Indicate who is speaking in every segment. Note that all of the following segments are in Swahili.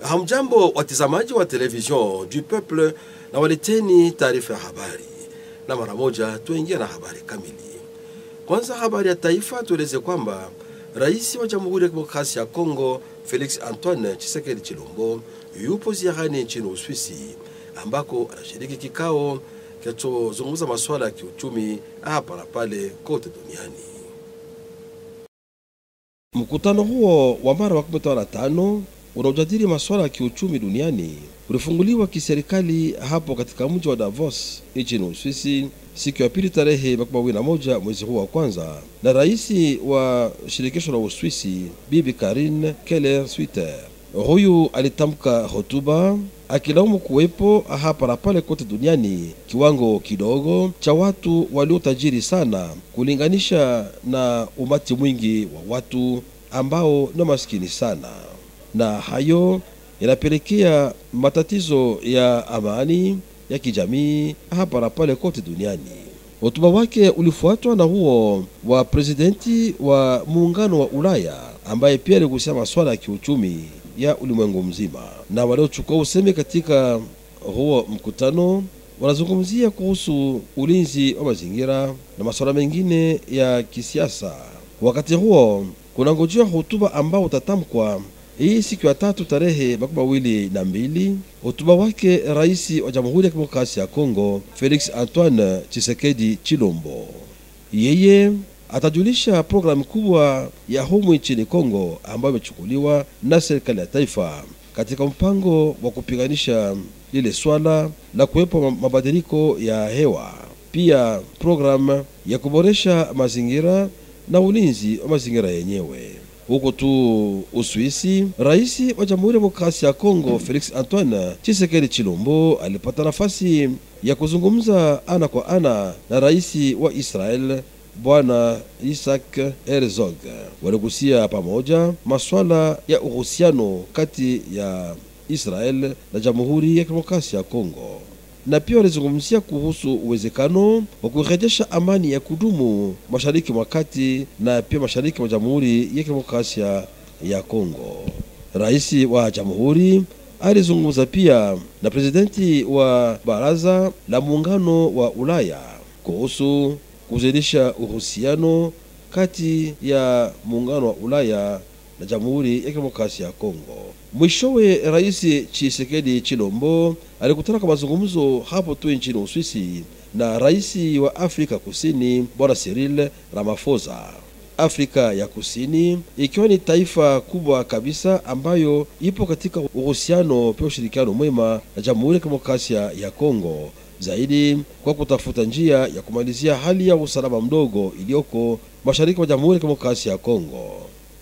Speaker 1: Hamjambo watazamaji wa television du peuple, na waleteni taarifa ya habari. Na mara moja tuingia na habari kamili. Kwanza habari ya taifa, tueleze kwamba Rais wa Jamhuri ya Kidemokrasia ya Kongo Felix Antoine Tshisekedi Tshilombo yupo ziarani nchini Uswisi, ambako anashiriki kikao kinachozungumza masuala ya kiuchumi hapa na pale kote duniani. Mkutano huo wa mara wa 15 unaojadili masuala ya kiuchumi duniani ulifunguliwa kiserikali hapo katika mji wa Davos nchini Uswisi siku ya pili tarehe 21 mwezi huu wa kwanza, na rais wa shirikisho la Uswisi Bibi Karine Keller-Sutter. Huyu alitamka hotuba akilaumu kuwepo hapa na pale kote duniani kiwango kidogo cha watu waliotajiri sana kulinganisha na umati mwingi wa watu ambao ni maskini sana, na hayo yanapelekea matatizo ya amani ya kijamii hapa na pale kote duniani. Hotuba wake ulifuatwa na huo wa presidenti wa muungano wa Ulaya, ambaye pia aligusia masuala ya kiuchumi ya ulimwengu mzima. Na waliochukua usemi katika huo mkutano wanazungumzia kuhusu ulinzi wa mazingira na masuala mengine ya kisiasa. Wakati huo kunangojea hotuba ambao utatamkwa hii siku ya tatu tarehe 22. Hotuba wake rais wa Jamhuri ya Kidemokrasia ya Kongo Felix Antoine Tshisekedi Tshilombo. Yeye atajulisha programu kubwa ya humu nchini Kongo ambayo imechukuliwa na serikali ya taifa katika mpango wa kupiganisha lile swala la kuwepo mabadiliko ya hewa, pia programu ya kuboresha mazingira na ulinzi wa mazingira yenyewe. Huko tu Uswisi, rais wa Jamhuri ya Kidemokrasia ya Kongo Felix Antoine Tshisekedi Tshilombo alipata nafasi ya kuzungumza ana kwa ana na rais wa Israel Bwana Isaac Herzog. Waligusia pamoja masuala ya uhusiano kati ya Israel na Jamhuri ya Kidemokrasia ya Kongo, na pia walizungumzia kuhusu uwezekano wa kurejesha amani ya kudumu mashariki mwa kati na pia mashariki mwa Jamhuri ya Kidemokrasia ya Kongo. Rais wa Jamhuri alizungumza pia na presidenti wa Baraza la Muungano wa Ulaya kuhusu kuzidisha uhusiano kati ya Muungano wa Ulaya na Jamhuri ya Kidemokrasia ya Kongo. Mwishowe rais Tshisekedi Tshilombo alikutana kwa mazungumzo hapo tu nchini Uswisi na rais wa Afrika Kusini Bwana Cyril Ramaphosa. Afrika ya Kusini ikiwa ni taifa kubwa kabisa ambayo ipo katika uhusiano pia ushirikiano mwema na Jamhuri ya Kidemokrasia ya Kongo, zaidi kwa kutafuta njia ya kumalizia hali ya usalama mdogo iliyoko mashariki mwa Jamhuri ya Kidemokrasia ya Kongo.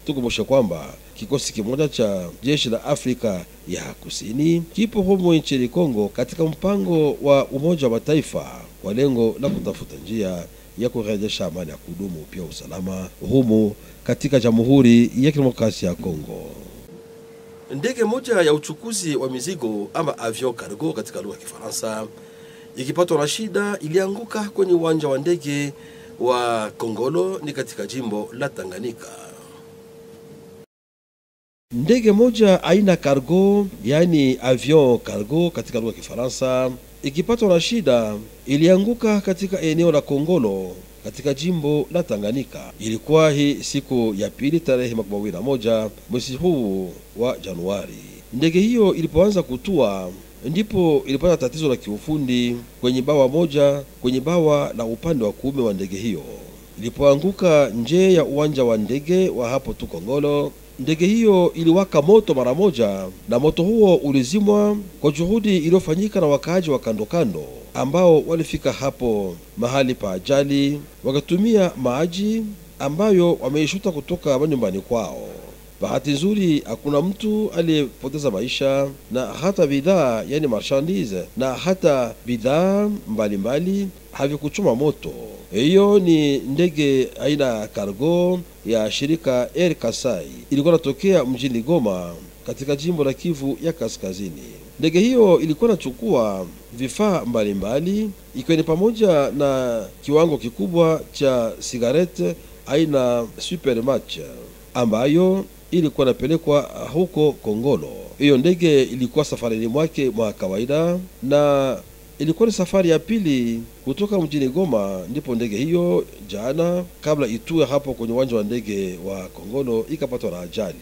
Speaker 1: Tukumbushe kwamba kikosi kimoja cha jeshi la Afrika ya Kusini kipo humo nchini Kongo katika mpango wa Umoja wa Mataifa kwa lengo la kutafuta njia ya kurejesha amani ya kudumu pia usalama humo katika Jamhuri ya Kidemokrasia ya Kongo. Ndege moja ya uchukuzi wa mizigo ama avion cargo katika lugha ya Kifaransa ikipatwa na shida ilianguka kwenye uwanja wa ndege wa Kongolo ni katika jimbo la Tanganyika. Ndege moja aina cargo, yani avion cargo katika lugha ya Kifaransa, ikipatwa na shida ilianguka katika eneo la Kongolo katika jimbo la Tanganyika. Ilikuwa hii siku ya pili tarehe 21 mwezi huu wa Januari. Ndege hiyo ilipoanza kutua ndipo ilipata tatizo la kiufundi kwenye bawa moja, kwenye bawa la upande wa kuume wa ndege hiyo. Ilipoanguka nje ya uwanja wa ndege wa hapo tu Kongolo, ndege hiyo iliwaka moto mara moja, na moto huo ulizimwa kwa juhudi iliyofanyika na wakaaji wa kando kando ambao walifika hapo mahali pa ajali wakatumia maji ambayo wameishuta kutoka nyumbani kwao. Bahati nzuri hakuna mtu aliyepoteza maisha, na hata bidhaa yani marchandise na hata bidhaa mbalimbali havikuchoma moto. Hiyo ni ndege aina cargo ya shirika Air Kasai, ilikuwa inatokea mjini Goma katika jimbo la Kivu ya Kaskazini. Ndege hiyo ilikuwa inachukua vifaa mbalimbali ikiwa ni pamoja na kiwango kikubwa cha sigarete aina Supermatch ambayo ilikuwa inapelekwa huko Kongolo. Hiyo ndege ilikuwa safarini mwake mwa kawaida na ilikuwa ni safari ya pili kutoka mjini Goma, ndipo ndege hiyo jana kabla itue hapo kwenye uwanja wa ndege wa Kongolo ikapatwa na ajali,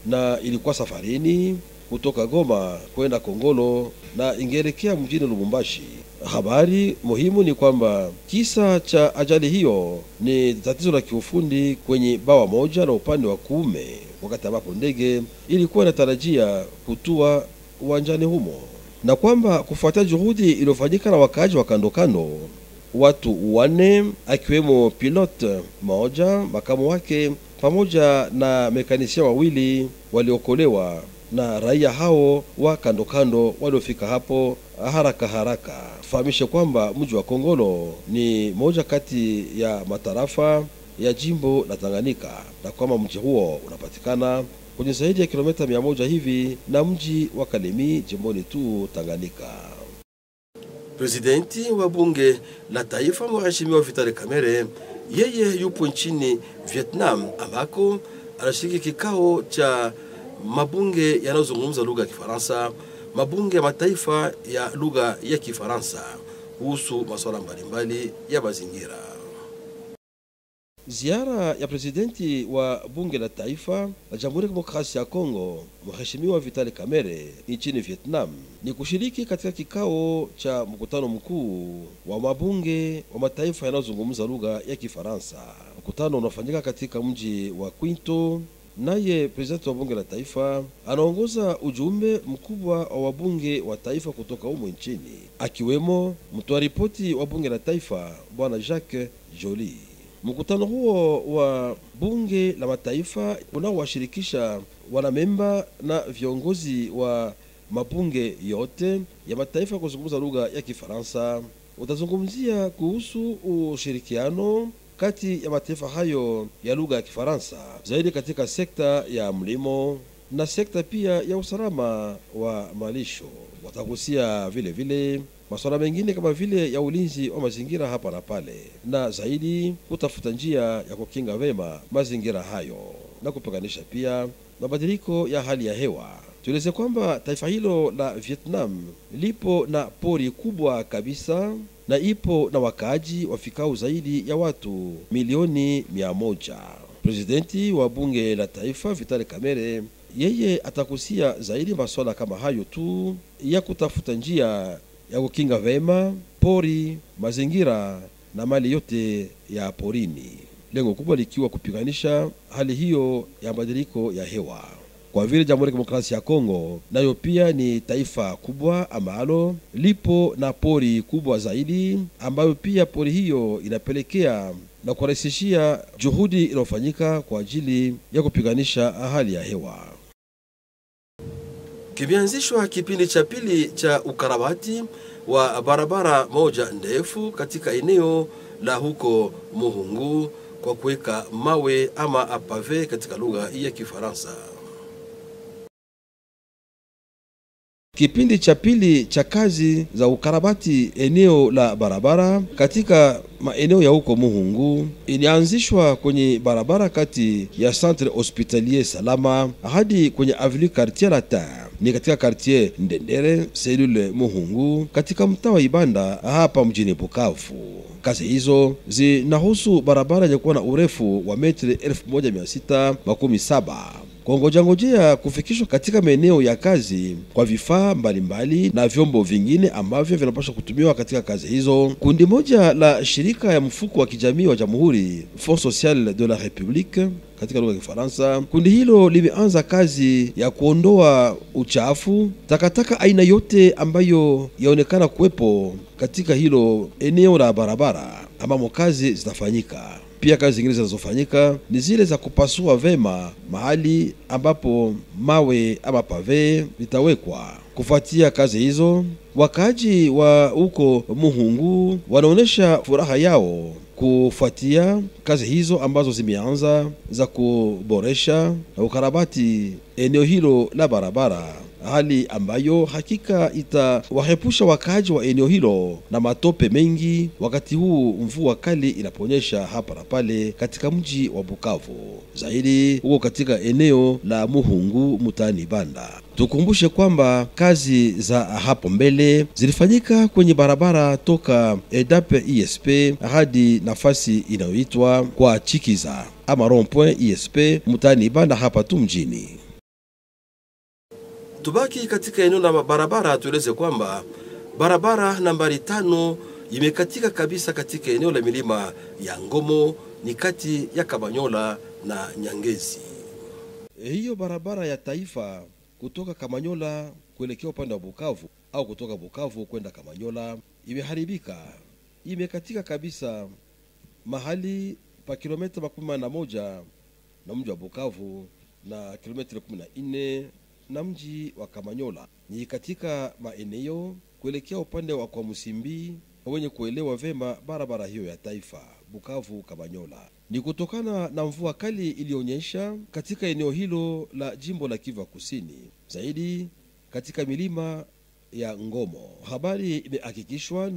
Speaker 1: na ilikuwa safarini kutoka Goma kwenda Kongolo na ingeelekea mjini Lubumbashi. Habari muhimu ni kwamba kisa cha ajali hiyo ni tatizo la kiufundi kwenye bawa moja na upande wa kuume, wakati ambapo ndege ilikuwa inatarajia kutua uwanjani humo, na kwamba kufuatia juhudi iliyofanyika na wakaaji wa kando kando, watu 4 akiwemo pilote moja, makamu wake pamoja na mekanisia 2 waliokolewa na raia hao wa kando kando waliofika hapo haraka. Fahamishe kwamba mji wa Kongolo ni moja kati ya matarafa ya jimbo la Tanganyika, na kwamba mji huo unapatikana kwenye zaidi ya kilomita 100 hivi na mji wa Kalemi jimboni tu Tanganyika. Presidenti wa bunge la taifa Mheshimiwa Vital Kamerhe, yeye yupo nchini Vietnam ambako anashiriki kikao cha mabunge yanayozungumza lugha ya Kifaransa, mabunge ya mataifa ya lugha ya Kifaransa kuhusu masuala mbalimbali ya mazingira. Ziara ya presidenti wa bunge la taifa la Jamhuri ya Demokrasia ya Kongo, Mheshimiwa Vital Kamerhe nchini Vietnam ni kushiriki katika kikao cha mkutano mkuu wa mabunge wa mataifa yanayozungumza lugha ya Kifaransa. Mkutano unafanyika katika mji wa Quinto. Naye presidenti wa bunge la taifa anaongoza ujumbe mkubwa wa wabunge wa taifa kutoka humo nchini, akiwemo mtoa ripoti wa bunge la taifa bwana Jacques Joly. Mkutano huo wa bunge la mataifa unaowashirikisha wanamemba na viongozi wa mabunge yote ya mataifa kuzungumza lugha ya Kifaransa utazungumzia kuhusu ushirikiano kati ya mataifa hayo ya lugha ya Kifaransa, zaidi katika sekta ya mlimo na sekta pia ya usalama wa malisho. Watagusia vile vile masuala mengine kama vile ya ulinzi wa mazingira hapa na pale, na zaidi kutafuta njia ya kukinga vema mazingira hayo na kupiganisha pia mabadiliko ya hali ya hewa. Tueleze kwamba taifa hilo la Vietnam lipo na pori kubwa kabisa na ipo na wakaaji wafikao zaidi ya watu milioni 100. Presidenti wa bunge la taifa Vital Kamerhe yeye atakusia zaidi masuala kama hayo tu ya kutafuta njia ya kukinga vema pori, mazingira na mali yote ya porini, lengo kubwa likiwa kupiganisha hali hiyo ya mabadiliko ya hewa. Kwa vile Jamhuri ya Demokrasia ya Kongo nayo pia ni taifa kubwa ambalo lipo na pori kubwa zaidi, ambayo pia pori hiyo inapelekea na kurahisishia juhudi inayofanyika kwa ajili ya kupiganisha hali ya hewa. Kimeanzishwa kipindi cha pili cha ukarabati wa barabara moja ndefu katika eneo la huko Muhungu kwa kuweka mawe ama apave katika lugha ya Kifaransa. Kipindi cha pili cha kazi za ukarabati eneo la barabara katika maeneo ya huko Muhungu ilianzishwa kwenye barabara kati ya Centre Hospitalier Salama hadi kwenye Avenue Quartier Latin, ni katika quartier Ndendere selule Muhungu katika mtaa wa Ibanda hapa mjini Bukavu. Kazi hizo zinahusu barabara yenye kuwa na urefu wa metri 1617. Ngojea kufikishwa katika maeneo ya kazi kwa vifaa mbalimbali na vyombo vingine ambavyo vinapaswa kutumiwa katika kazi hizo. Kundi moja la shirika ya mfuko wa kijamii wa Jamhuri, Fonds Social de la République katika lugha ya Kifaransa, kundi hilo limeanza kazi ya kuondoa uchafu, takataka aina yote ambayo yaonekana kuwepo katika hilo eneo la barabara ambamo kazi zitafanyika. Pia kazi zingine zinazofanyika ni zile za kupasua vema mahali ambapo mawe ama pave litawekwa. Kufuatia kazi hizo, wakaaji wa huko Muhungu wanaonesha furaha yao kufuatia kazi hizo ambazo zimeanza za kuboresha na ukarabati eneo hilo la barabara, hali ambayo hakika itawahepusha wakaaji wa eneo hilo na matope mengi wakati huu mvua kali inaponyesha hapa na pale katika mji wa Bukavu, zaidi huko katika eneo la Muhungu mtaani Banda. Tukumbushe kwamba kazi za hapo mbele zilifanyika kwenye barabara toka Edape ISP hadi nafasi inayoitwa kwa Chikiza ama rond-point ISP mtaani Ibanda hapa tu mjini. Tubaki katika eneo la barabara, tueleze kwamba barabara nambari 5 imekatika kabisa katika eneo la milima ya Ngomo, ni kati ya Kamanyola na Nyangezi. Hiyo barabara ya taifa kutoka Kamanyola kuelekea upande wa Bukavu au kutoka Bukavu kwenda Kamanyola imeharibika, imekatika kabisa mahali pa kilomita 11 na mji wa Bukavu na kilomita 14 na mji wa Kamanyola. Ni katika maeneo kuelekea upande wa kwa Musimbi. Wenye kuelewa vema barabara hiyo ya taifa Bukavu Kamanyola ni kutokana na mvua kali ilionyesha katika eneo hilo la jimbo la Kivu Kusini, zaidi katika milima ya Ngomo. Habari imehakikishwa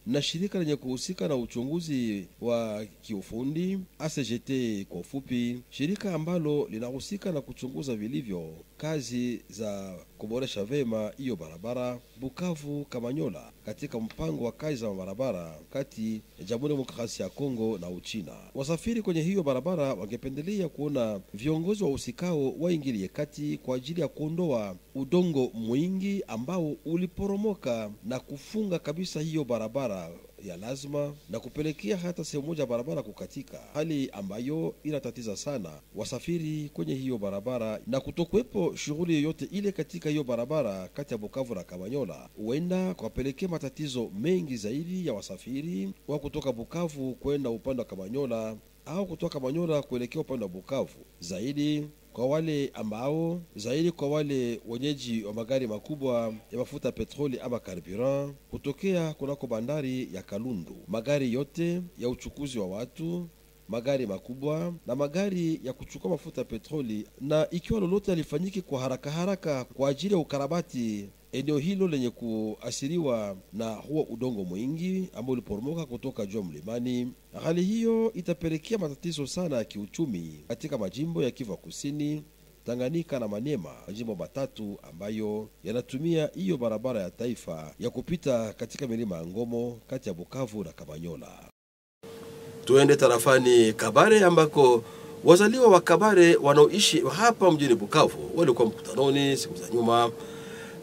Speaker 1: na shirika lenye kuhusika na uchunguzi wa kiufundi ACGT kwa ufupi, shirika ambalo linahusika na kuchunguza vilivyo kazi za kuboresha vema hiyo barabara Bukavu Kamanyola katika mpango wa kazi za barabara kati ya Jamhuri ya Demokrasia ya Kongo na Uchina. Wasafiri kwenye hiyo barabara wangependelea kuona viongozi wa usikao waingilie kati kwa ajili ya kuondoa udongo mwingi ambao uliporomoka na kufunga kabisa hiyo barabara ya lazima na kupelekea hata sehemu moja barabara kukatika, hali ambayo inatatiza sana wasafiri kwenye hiyo barabara, na kutokuwepo shughuli yoyote ile katika hiyo barabara kati ya Bukavu na Kamanyola huenda kupelekea matatizo mengi zaidi ya wasafiri wa kutoka Bukavu kwenda upande wa Kamanyola au kutoka Kamanyola kuelekea upande wa Bukavu, zaidi kwa wale wenyeji wa magari makubwa ya mafuta petroli ama carburant kutokea kunako bandari ya Kalundu. Magari yote ya uchukuzi wa watu, magari makubwa na magari ya kuchukua mafuta petroli, na ikiwa lolote alifanyiki kwa haraka kwa ajili ya ukarabati eneo hilo lenye kuasiriwa na huo udongo mwingi ambao uliporomoka kutoka juu mlimani. Hali hiyo itapelekea matatizo sana ya kiuchumi katika majimbo ya Kivu Kusini, Tanganyika na Maniema, majimbo matatu ambayo yanatumia hiyo barabara ya taifa ya kupita katika milima ya Ngomo kati ya Bukavu na Kamanyola. Tuende tarafani Kabare ambako wazaliwa wa Kabare wanaoishi hapa mjini Bukavu walikuwa mkutanoni siku za nyuma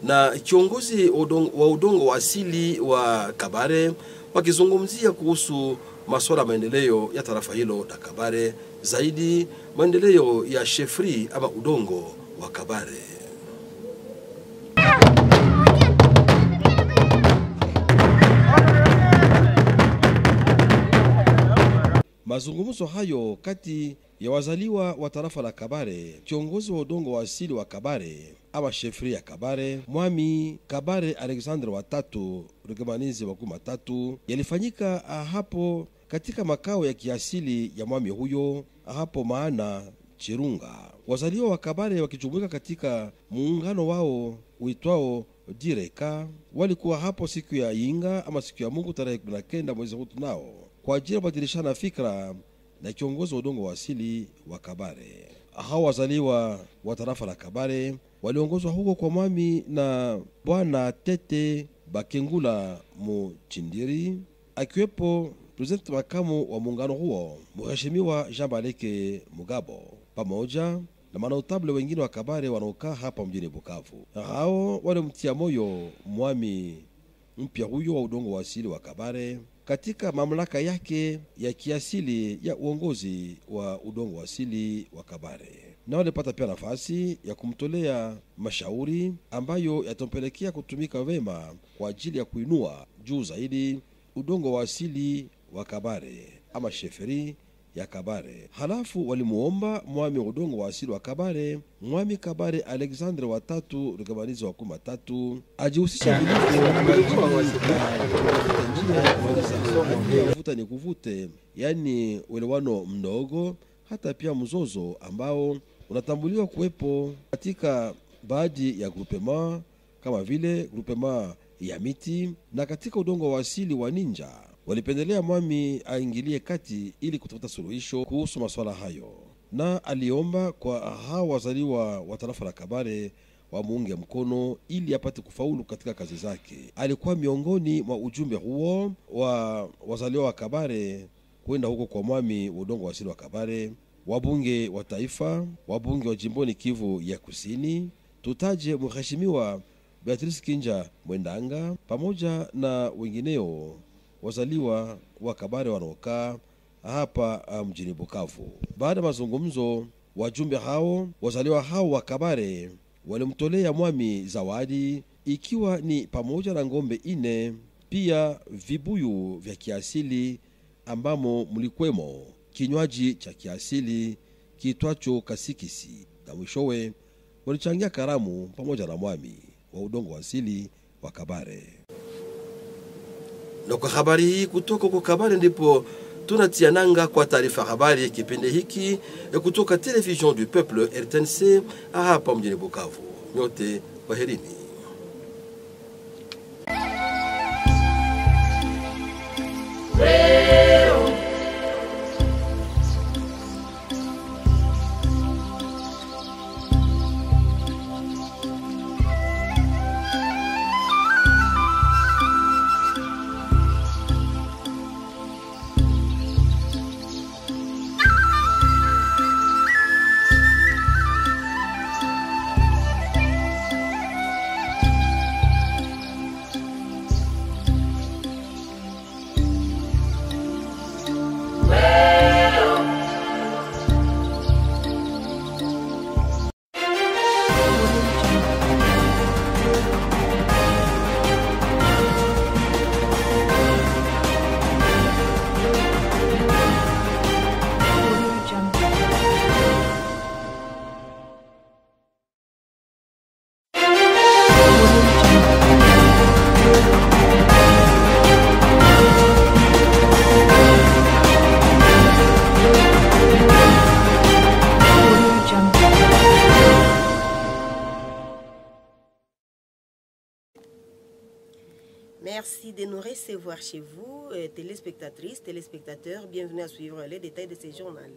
Speaker 1: na kiongozi wa udongo wa asili wa Kabare wakizungumzia kuhusu masuala ya maendeleo ya tarafa hilo la Kabare, zaidi maendeleo ya shefri ama udongo wa Kabare. Mazungumzo hayo kati ya wazaliwa wa tarafa la Kabare, kiongozi wa udongo wa asili wa Kabare ama shefri ya Kabare, Mwami Kabare Alexandre wa 3 Rugemanizi wa 13, yalifanyika hapo katika makao ya kiasili ya mwami huyo hapo maana Chirunga. Wazaliwa wa Kabare wakijumuika katika muungano wao uitwao Direka walikuwa hapo siku ya Inga ama siku ya Mungu tarehe 19 mwezi huu nao kwa ajili ya kubadilishana fikra na kiongozi wa udongo wa asili wa Kabare. Hao wazaliwa wa tarafa la Kabare waliongozwa huko kwa mwami na Bwana Tete Bakengula Muchindiri, akiwepo president makamu wa muungano huo Mheshimiwa Jean Baleke Mugabo, pamoja na manotable wengine wa Kabare wanaokaa hapa mjini Bukavu. Hao walimtia moyo mwami mpya huyo wa udongo wa asili wa Kabare katika mamlaka yake ya kiasili ya uongozi wa udongo wa asili wa Kabare, na walipata pia nafasi ya kumtolea mashauri ambayo yatampelekea kutumika vema kwa ajili ya kuinua juu zaidi udongo wa asili wa Kabare ama sheferi ya Kabare. Halafu walimuomba mwami udongo wa asili wa Kabare, Mwami Kabare Alexandre wa 3 Rugemanizi wa 13, ajihusisha vuta ni kuvute, yani uelewano mdogo, hata pia mzozo ambao unatambuliwa kuwepo katika baadhi ya groupement kama vile groupement ya miti na katika udongo wa asili wa Ninja. Walipendelea mwami aingilie kati ili kutafuta suluhisho kuhusu masuala hayo, na aliomba kwa hao wazaliwa wa tarafa la Kabare wamuunge mkono ili apate kufaulu katika kazi zake. Alikuwa miongoni mwa ujumbe huo wa wazaliwa wa Kabare kwenda huko kwa mwami udongo wa asili wa Kabare, wabunge wa taifa, wabunge wa jimboni Kivu ya Kusini. Tutaje mheshimiwa Beatrice Kinja Mwendanga pamoja na wengineo wazaliwa wa Kabare wanaokaa hapa mjini Bukavu. Baada ya mazungumzo, wajumbe hao wazaliwa hao wa Kabare walimtolea mwami zawadi, ikiwa ni pamoja na ngombe 4, pia vibuyu vya kiasili ambamo mlikwemo kinywaji cha kiasili kitwacho kasikisi, na mwishowe walichangia karamu pamoja na mwami wa udongo wa asili wa Kabare. Na kwa habari hii kutoka kwa Kabare ndipo tunatia nanga kwa taarifa habari kipindi hiki kutoka Television du Peuple RTNC hapa mjini Bukavu. Nyote kwaherini.
Speaker 2: Merci de nous recevoir chez vous, téléspectatrices, téléspectateurs. Bienvenue à suivre les détails de ces journal.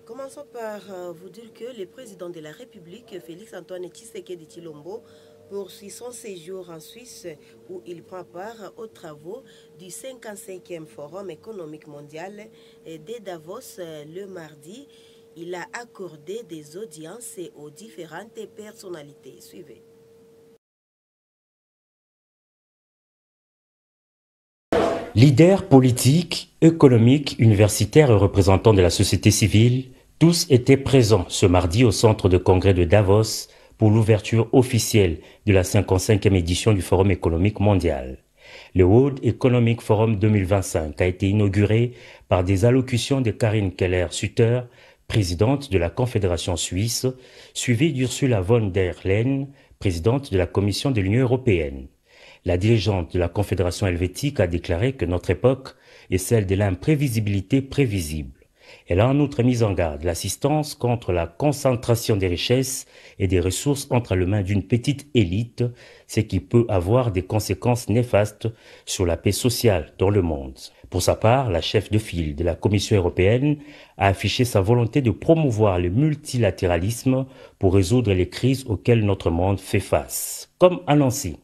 Speaker 2: Commençons par vous dire que le président de la République, Félix-Antoine Tshisekedi Tshilombo, poursuit son séjour en Suisse où il prend part aux travaux du 55e Forum économique mondial de Davos le mardi. Il a accordé des audiences aux différentes personnalités. Suivez.
Speaker 3: Leaders politiques, économiques, universitaires et représentants de la société civile, tous étaient présents ce mardi au centre de congrès de Davos pour l'ouverture officielle de la 55e édition du Forum économique mondial. Le World Economic Forum 2025 a été inauguré par des allocutions de Karine Keller-Sutter, présidente de la Confédération suisse, suivie d'Ursula von der Leyen, présidente de la Commission de l'Union européenne. La dirigeante de la Confédération helvétique a déclaré que notre époque est celle de l'imprévisibilité prévisible. Elle a en outre mis en garde l'assistance contre la concentration des richesses et des ressources entre les mains d'une petite élite, ce qui peut avoir des conséquences néfastes sur la paix sociale dans le monde. Pour sa part, la chef de file de la Commission européenne a affiché sa volonté de promouvoir le multilatéralisme pour résoudre les crises auxquelles notre monde fait face. Comme annoncé,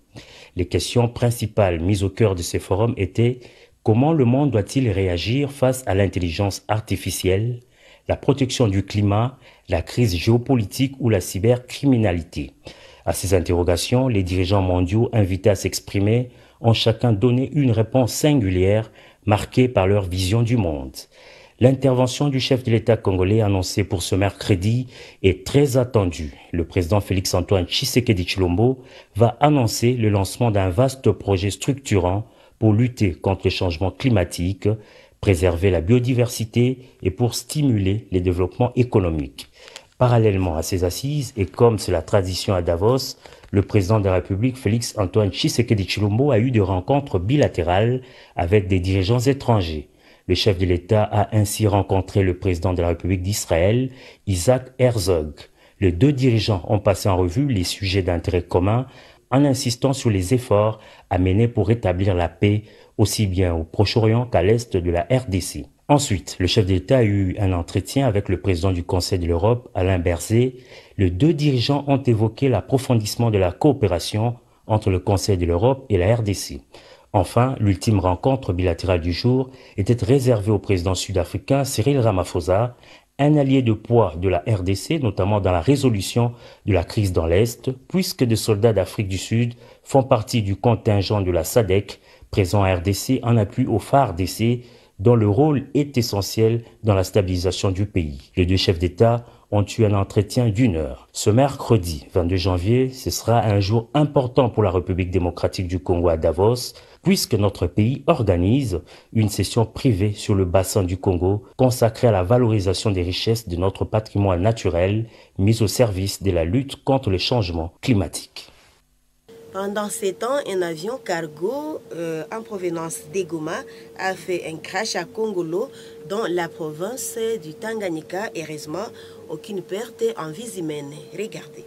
Speaker 3: les questions principales mises au cœur de ces forums étaient comment le monde doit-il réagir face à l'intelligence artificielle, la protection du climat, la crise géopolitique ou la cybercriminalité. À ces interrogations, les dirigeants mondiaux invités à s'exprimer ont chacun donné une réponse singulière marquée par leur vision du monde. L'intervention du chef de l'État congolais annoncée pour ce mercredi est très attendue. Le président Félix-Antoine Tshisekedi Tshilombo va annoncer le lancement d'un vaste projet structurant pour lutter contre le changement climatique, préserver la biodiversité et pour stimuler les développements économiques. Parallèlement à ces assises, et comme c'est la tradition à Davos, le président de la République, Félix-Antoine Tshisekedi Tshilombo, a eu des rencontres bilatérales avec des dirigeants étrangers. Le chef de l'État a ainsi rencontré le président de la République d'Israël, Isaac Herzog. Les deux dirigeants ont passé en revue les sujets d'intérêt commun en insistant sur les efforts à mener pour rétablir la paix aussi bien au Proche-Orient qu'à l'est de la RDC. Ensuite, le chef d'État a eu un entretien avec le président du Conseil de l'Europe, Alain Berset. Les deux dirigeants ont évoqué l'approfondissement de la coopération entre le Conseil de l'Europe et la RDC. Enfin, l'ultime rencontre bilatérale du jour était réservée au président sud-africain Cyril Ramaphosa, un allié de poids de la RDC, notamment dans la résolution de la crise dans l'Est, puisque des soldats d'Afrique du Sud font partie du contingent de la SADC, présent à RDC en appui au FARDC, dont le rôle est essentiel dans la stabilisation du pays. Les deux chefs d'État ont eu un entretien d'1 heure. Ce mercredi 22 janvier, ce sera un jour important pour la République démocratique du Congo à Davos, puisque notre pays organise une session privée sur le bassin du Congo consacrée à la valorisation des richesses de notre patrimoine naturel mis au service de la lutte contre le changement climatique.
Speaker 2: Pendant ces temps, un avion cargo en provenance de Goma a fait un crash à Kongolo, dans la province du Tanganyika. Heureusement, aucune perte en vies humaines. Regardez.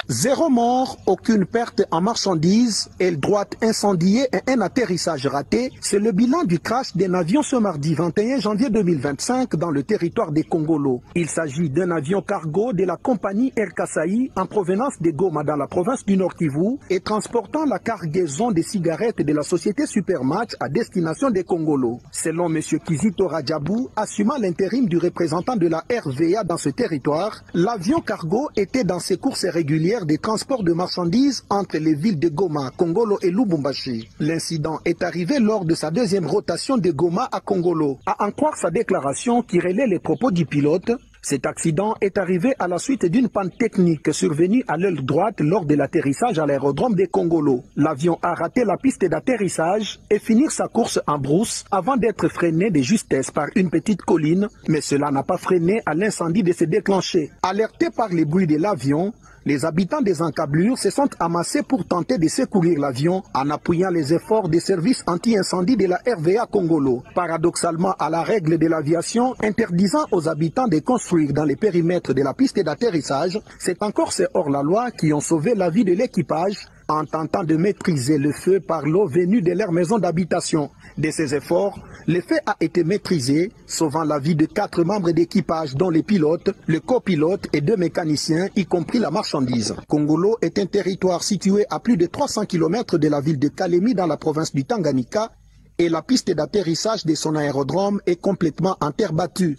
Speaker 4: 0 mort, aucune perte en marchandises, aile droite incendiée et un atterrissage raté. C'est le bilan du crash d'un avion ce mardi 21 janvier 2025 dans le territoire des Kongolo. Il s'agit d'un avion cargo de la compagnie Air Kasai en provenance de Goma dans la province du Nord Kivu et transportant la cargaison des cigarettes de la société Supermatch à destination des Kongolo. Selon M. Kizito Radjabou, assumant l'intérim du représentant de la RVA dans ce territoire, l'avion cargo était dans ses courses régulières des transports de marchandises entre les villes de Goma, Kongolo et Lubumbashi. L'incident est arrivé lors de sa deuxième rotation de Goma à Kongolo. À en croire sa déclaration qui relaie les propos du pilote, cet accident est arrivé à la suite d'une panne technique survenue à l'aile droite lors de l'atterrissage à l'aérodrome de Kongolo. L'avion a raté la piste d'atterrissage et finir sa course en brousse avant d'être freiné de justesse par une petite colline, mais cela n'a pas freiné à l'incendie de se déclencher. Alertés par les bruits de l'avion, les habitants des encablures se sont amassés pour tenter de secourir l'avion en appuyant les efforts des services anti-incendie de la RVA Kongolo. Paradoxalement à la règle de l'aviation interdisant aux habitants de construire dans les périmètres de la piste d'atterrissage, c'est encore ces hors-la-loi qui ont sauvé la vie de l'équipage en tentant de maîtriser le feu par l'eau venue de leur maison d'habitation. De ces efforts, le feu a été maîtrisé, sauvant la vie de 4 membres d'équipage dont les pilotes, le copilote et 2 mécaniciens, y compris la marchandise. Kongolo est un territoire situé à plus de 300 km de la ville de Kalemi dans la province du Tanganyika et la piste d'atterrissage de son aérodrome est complètement en terre battue.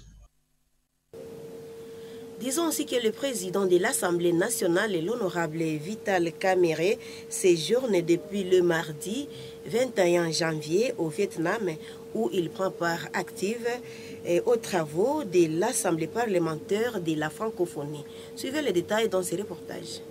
Speaker 2: Disons aussi que le président de l'Assemblée nationale, l'honorable Vital Kamerhe, séjourne depuis le mardi 21 janvier au Vietnam, où il prend part active aux travaux de l'Assemblée parlementaire de la francophonie. Suivez les détails dans ce reportage.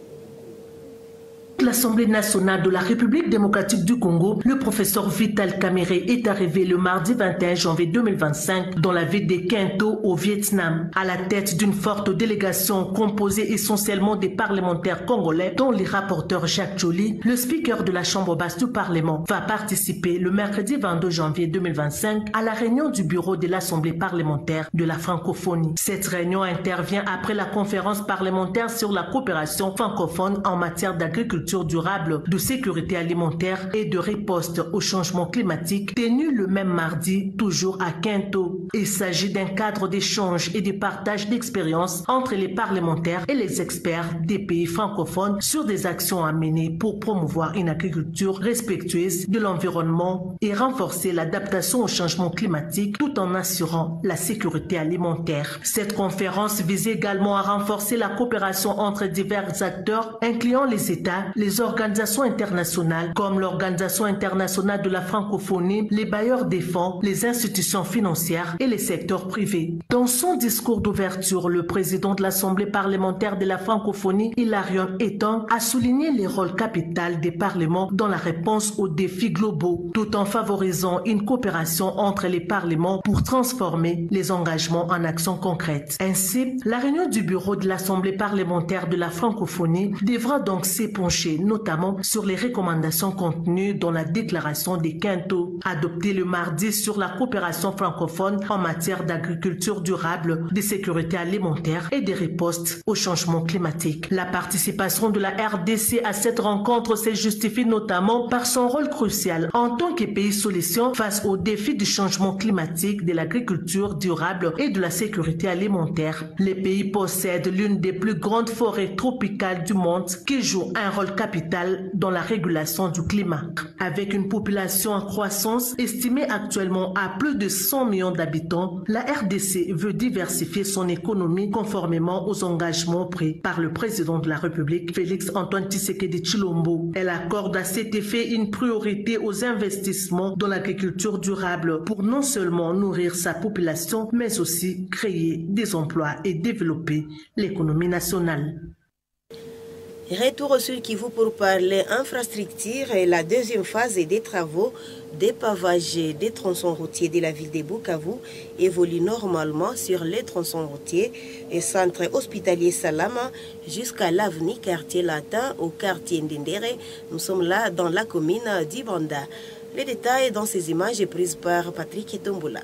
Speaker 5: L'Assemblée nationale de la République démocratique du Congo, le professeur Vital Kamerhe est arrivé le mardi 21 janvier 2025 dans la ville de Quinto au Vietnam, à la tête d'une forte délégation composée essentiellement des parlementaires congolais, dont les rapporteurs Jacques Joly, le speaker de la Chambre basse du Parlement, va participer le mercredi 22 janvier 2025 à la réunion du bureau de l'Assemblée parlementaire de la francophonie. Cette réunion intervient après la conférence parlementaire sur la coopération francophone en matière d'agriculture durable, de sécurité alimentaire et de riposte au changement climatique, tenue le même mardi, toujours à Quinto. Il s'agit d'un cadre d'échange et de partage d'expériences entre les parlementaires et les experts des pays francophones sur des actions à mener pour promouvoir une agriculture respectueuse de l'environnement et renforcer l'adaptation au changement climatique tout en assurant la sécurité alimentaire. Cette conférence vise également à renforcer la coopération entre divers acteurs, incluant les États, les organisations internationales comme l'Organisation internationale de la francophonie, les bailleurs des fonds, les institutions financières et les secteurs privés. Dans son discours d'ouverture, le président de l'Assemblée parlementaire de la francophonie, Hilarion Etong, a souligné le rôle capital des parlements dans la réponse aux défis globaux, tout en favorisant une coopération entre les parlements pour transformer les engagements en actions concrètes. Ainsi, la réunion du bureau de l'Assemblée parlementaire de la francophonie devra donc s'épancher échangé notamment sur les recommandations contenues dans la déclaration des Quinto, adoptée le mardi sur la coopération francophone en matière d'agriculture durable, de sécurité alimentaire et de ripostes au changement climatique. La participation de la RDC à cette rencontre se justifie notamment par son rôle crucial en tant que pays solution face aux défis du changement climatique, de l'agriculture durable et de la sécurité alimentaire. Les pays possèdent l'une des plus grandes forêts tropicales du monde qui joue un rôle capital dans la régulation du climat. Avec une population en croissance estimée actuellement à plus de 100 millions d'habitants, la RDC veut diversifier son économie conformément aux engagements pris par le président de la République, Félix Antoine Tshisekedi Tshilombo. Elle accorde à cet effet une priorité aux investissements dans l'agriculture durable pour non seulement nourrir sa population, mais aussi créer des emplois et développer l'économie nationale.
Speaker 2: Retour au Sud Kivu pour parler infrastructure et la deuxième phase des travaux d'épavage des tronçons routiers de la ville de Bukavu évolue normalement sur les tronçons routiers et centre hospitalier Salama jusqu'à l'avenue quartier latin au quartier Ndendere. Nous sommes là dans la commune d'Ibanda. Les détails dans ces images prises par Patrick Etombola.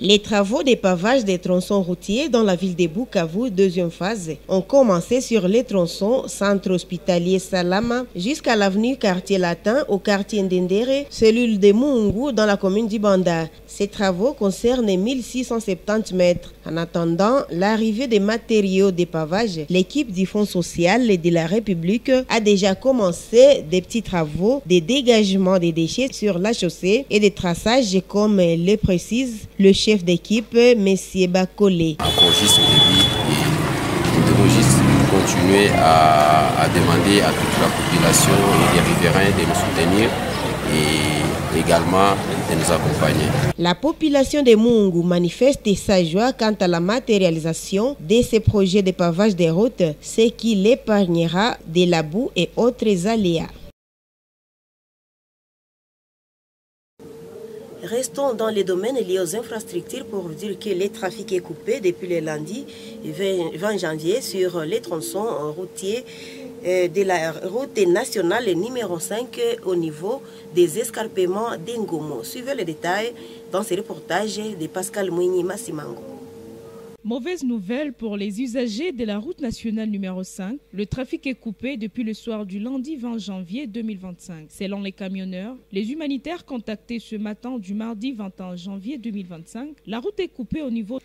Speaker 2: Les travaux d'épavage des tronçons routiers dans la ville de Bukavu, deuxième phase, ont commencé sur les tronçons centre hospitalier Salama jusqu'à l'avenue quartier latin au quartier Ndendere, cellule de Mungu dans la commune d'Ibanda. Ces travaux concernent 1670 mètres. En attendant l'arrivée des matériaux d'épavage, l'équipe du Fonds social de la République a déjà commencé des petits travaux de dégagement des déchets sur la chaussée et des traçages comme le précise le chef d'équipe, M. Bakole.
Speaker 6: Encore juste au début, et nous devons juste continuer à demander à toute la population et les riverains de nous soutenir et également de nous accompagner.
Speaker 2: La population de Mungu manifeste sa joie quant à la matérialisation de ces projets de pavage des routes, ce qui l'épargnera de la boue et autres aléas. Restons dans les domaines liés aux infrastructures pour vous dire que le trafic est coupé depuis le lundi 20 janvier sur les tronçons routiers de la route nationale numéro 5 au niveau des escarpements d'Engomo. Suivez les détails dans ce reportage de Pascal Mouini Massimango.
Speaker 7: Mauvaise nouvelle pour les usagers de la route nationale numéro 5. Le trafic est coupé depuis le soir du lundi 20 janvier 2025. Selon les camionneurs, les humanitaires contactés ce matin du mardi 21 janvier 2025, la route est coupée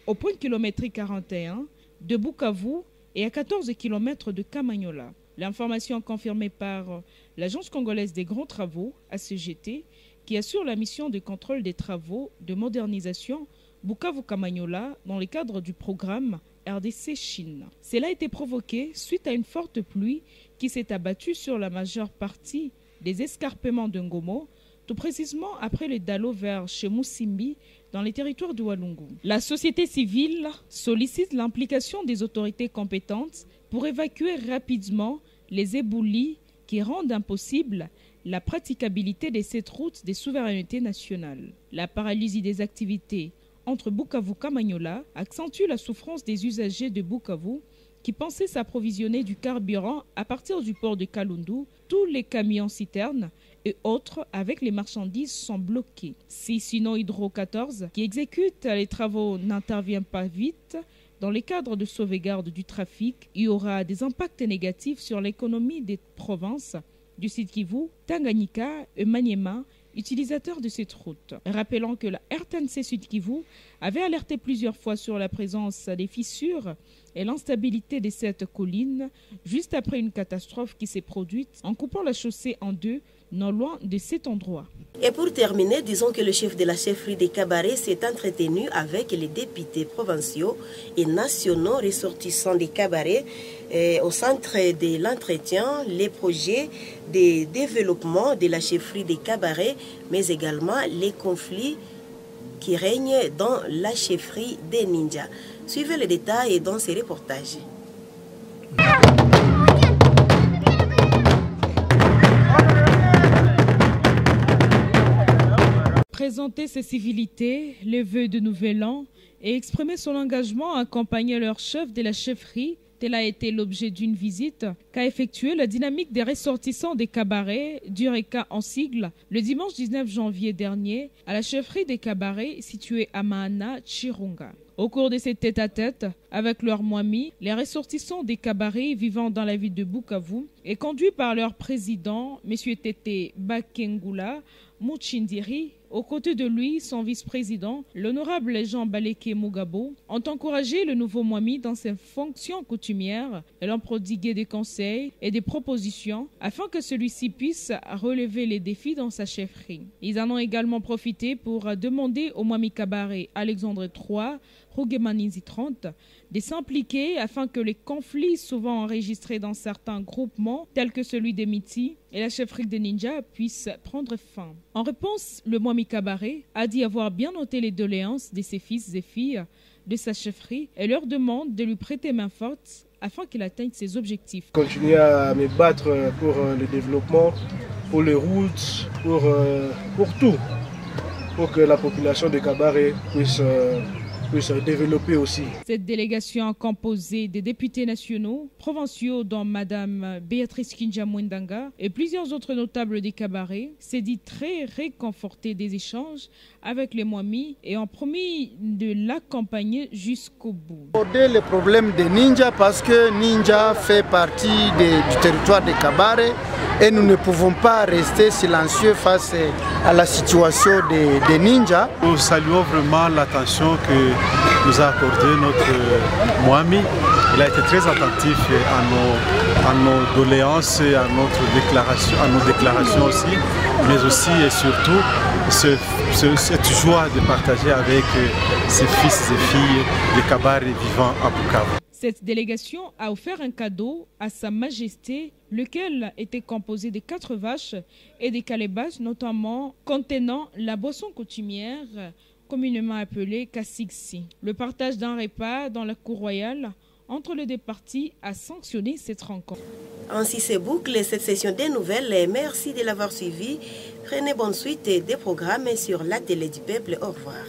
Speaker 7: au point kilométrique 41 de Bukavu et à 14 km de Kamanyola. L'information confirmée par l'Agence congolaise des grands travaux, ACGT, qui assure la mission de contrôle des travaux de modernisation Bukavu-Kamanyola dans le cadre du programme RDC-Chine. Cela a été provoqué suite à une forte pluie qui s'est abattue sur la majeure partie des escarpements de Ngomo, tout précisément après le Dalo vers chez Musimbi dans les territoires de Walungu. La société civile sollicite l'implication des autorités compétentes pour évacuer rapidement les éboulis qui rendent impossible la praticabilité de cette route des souverainetés nationales. La paralysie des activités entre Bukavu-Kamanyola accentue la souffrance des usagers de Bukavu qui pensaient s'approvisionner du carburant à partir du port de Kalundu. Tous les camions citernes et autres avec les marchandises sont bloqués. Si Sino Hydro 14 qui exécute les travaux n'intervient pas vite dans le cadre de sauvegarde du trafic, il y aura des impacts négatifs sur l'économie des provinces du Sud Kivu, Tanganyika et Maniema, utilisateurs de cette route. Rappelons que la RTNC Sud Kivu avait alerté plusieurs fois sur la présence des fissures et l'instabilité de cette colline juste après une catastrophe qui s'est produite en coupant la chaussée en deux non loin de cet endroit.
Speaker 2: Et pour terminer, disons que le chef de la chefferie des cabarets s'est entretenu avec les députés provinciaux et nationaux ressortissants des cabarets. Au centre de l'entretien, les projets de développement de la chefferie des cabarets, mais également les conflits qui règnent dans la chefferie des ninjas. Suivez les détails dans ces reportages.
Speaker 7: Présenter ses civilités, les vœux de nouvel an et exprimer son engagement à accompagner leur chef de la chefferie Tel a été l'objet d'une visite qu'a effectuée la dynamique des ressortissants des cabarets du RECA en sigle le dimanche 19 janvier dernier à la chefferie des cabarets située à Mahana, Chirunga. Au cours de ces tête-à-tête avec leurs moamis, les ressortissants des cabarets vivant dans la ville de Bukavu et conduits par leur président, M. Tete Bakengula Mouchindiri, aux côtés de lui, son vice-président, l'honorable Jean Baleke Mugabo, ont encouragé le nouveau moami dans ses fonctions coutumières et l'ont prodigué des conseils et des propositions afin que celui-ci puisse relever les défis dans sa chefferie. Ils en ont également profité pour demander au moami cabaret Alexandre III, Rougemanizi 30, de s'impliquer afin que les conflits souvent enregistrés dans certains groupements, tels que celui des Miti et la chefferie des ninjas, puissent prendre fin. En réponse, le moami cabaret a dit avoir bien noté les doléances de ses fils et filles de sa chefferie et leur demande de lui prêter main forte afin qu'il atteigne ses objectifs.
Speaker 8: Continuer à me battre pour le développement, pour les routes, pour tout, pour que la population de cabaret puisse se développer aussi.
Speaker 7: Cette délégation composée des députés nationaux, provinciaux dont Mme Béatrice Kinja-Mwendanga et plusieurs autres notables des cabarets s'est dit très réconfortée des échanges avec les moamis et ont promis de l'accompagner jusqu'au bout.
Speaker 9: Aborder le problème des ninjas parce que Ninja fait partie du territoire des cabarets et nous ne pouvons pas rester silencieux face à la situation des ninjas.
Speaker 10: Nous saluons vraiment l'attention que nous a accordé notre Moami. Il a été très attentif à nos doléances, à nos déclarations aussi, mais aussi et surtout cette joie de partager avec ses fils et filles des cabarets vivant à Bukavu.
Speaker 7: Cette délégation a offert un cadeau à Sa Majesté, lequel était composé de 4 vaches et des calebasses, notamment contenant la boisson coutumière, communément appelée Kassigsi. Le partage d'un repas dans la cour royale entre les deux parties a sanctionné cette rencontre.
Speaker 2: Ainsi se boucle cette session des nouvelles. Merci de l'avoir suivi. Prenez bonne suite des programmes sur la télé du peuple. Au revoir.